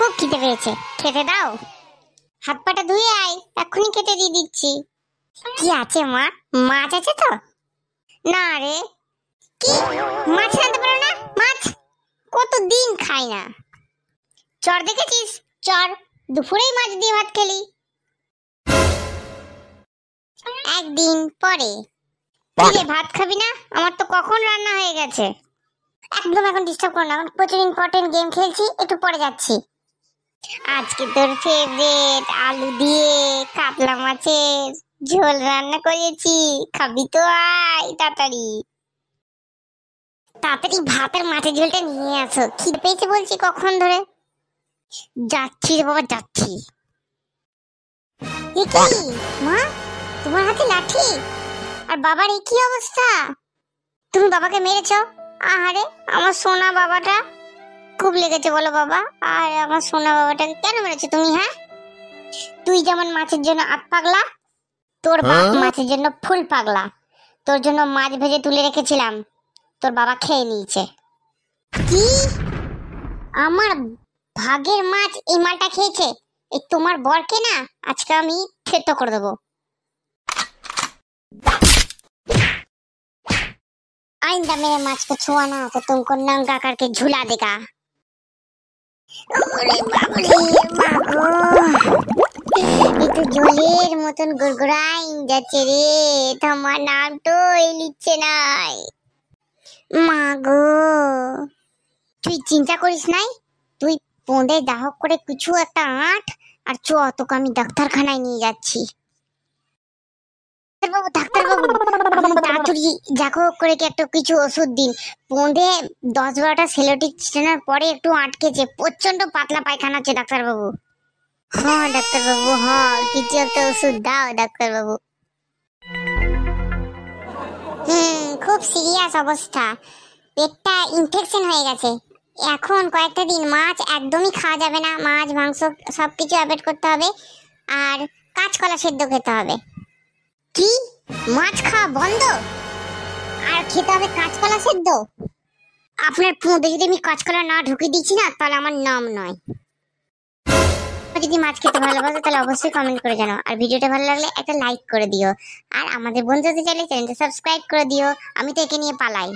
খুব খিদে পেয়েছে, খেতে দাও। হাত পাটা ধুয়ে আয়, এক্ষুনি খেতে দিয়ে দিচ্ছি। কি আছে মা? মাছ আছে তো? না রে। কি মাছ রাঁধতে পারো না? মাছ কতদিন খাই না। চর দেখেছিস? চর দুপুরেই মাছ দিয়ে ভাত খেলি। একদিন পরে ভাত খাবি না? আমার তো কখন রান্না হয়ে গেছে। একদম এখন ডিস্টার্ব করো না, এখন প্রচুর ইম্পর্টেন্ট গেম খেলছি, একটু পরে যাচ্ছি। আজকে তোর ফেভারিট আলু দিয়ে কাতলা মাছের ঝোল রান্না করেছি, খাবি তো? আয় তাড়াতাড়ি তাড়াতাড়ি ভাতের মাছের ঝোলটা নিয়ে আসো, খিদে পেয়েছে বলছি কখন ধরে। যাচ্ছি রে বাবা, যাচ্ছি। মা, তোমার হাতে লাঠি? আর বাবার এই কি অবস্থা? তুমি বাবাকে মেরেছো? আহারে আমার সোনা বাবাটা। খুব লেগেছে বলো বাবা? আর আমার সোনা বাবাটাকে কেন মেরেছো তুমি? হ্যাঁ, তুই যেমন মাছের জন্য আত পাগলা, তোর বাপ মাছের জন্য ফুল পাগলা। তোর জন্য মাছ ভেজে তুলে রেখেছিলাম, তোর বাবা খেয়ে নিয়েছে। কি? আমার ভাগের মাছ এই মালটা খেয়েছে? এই তোমার বরকে না আজকে আমি থেতো করে দেবো। आइंदा मेरे माछ को छुआना तो तुमको नंगा करके झुला देगा। ওরে বাবরে মাগো, একটু জলের মতন গুড়গুড়াইন যাচ্ছে রে, তোমার নাম তো লিখছে নাই। মাগো তুই চিন্তা করিস নাই, তুই পোঁদে দাহক করে কিছু একটা আট আর চ, তোকে আমি ডাক্তারখানায় নিয়ে যাচ্ছি। ডাক্তারবাবু তাড়াতাড়ি যাকো করে কি একটা কিছু ওষুধ দিন। পোঁদে 10-12টা সেলোটিক ছিটানোর পরে একটু আটকেছে, প্রচন্ড পাতলা পায়খানা হচ্ছে ডাক্তারবাবু। হ্যাঁ ডাক্তারবাবু, হ্যাঁ কিছু একটা ওষুধ দাও ডাক্তারবাবু। খুব সিরিয়াস অবস্থা, পেটটা ইনফেকশন হয়ে গেছে। এখন কয়েকটা দিন মাছ একদমই খাওয়া যাবে না, মাছ মাংস সবকিছু অ্যাভয়েড করতে হবে, আর কাঁচকলা সেদ্ধ খেতে হবে। কি? মাছ খাওয়া বন্ধ আর খেতে হবে কাঁচকলা সেদ্ধ? আপনার পোঁদে যদি আমি কাঁচকলা না ঢুকিয়ে দিচ্ছি না, তাহলে আমার নাম নয়। যদি মাছ খেতে ভালোবাসো তাহলে অবশ্যই কমেন্ট করে জানাও, আর ভিডিওটা ভালো লাগলে একটা লাইক করে দিও, আর আমাদের বন্ধু হতে চাইলে চ্যানেলটা সাবস্ক্রাইব করে দিও। আমি তো একে নিয়ে পালাই।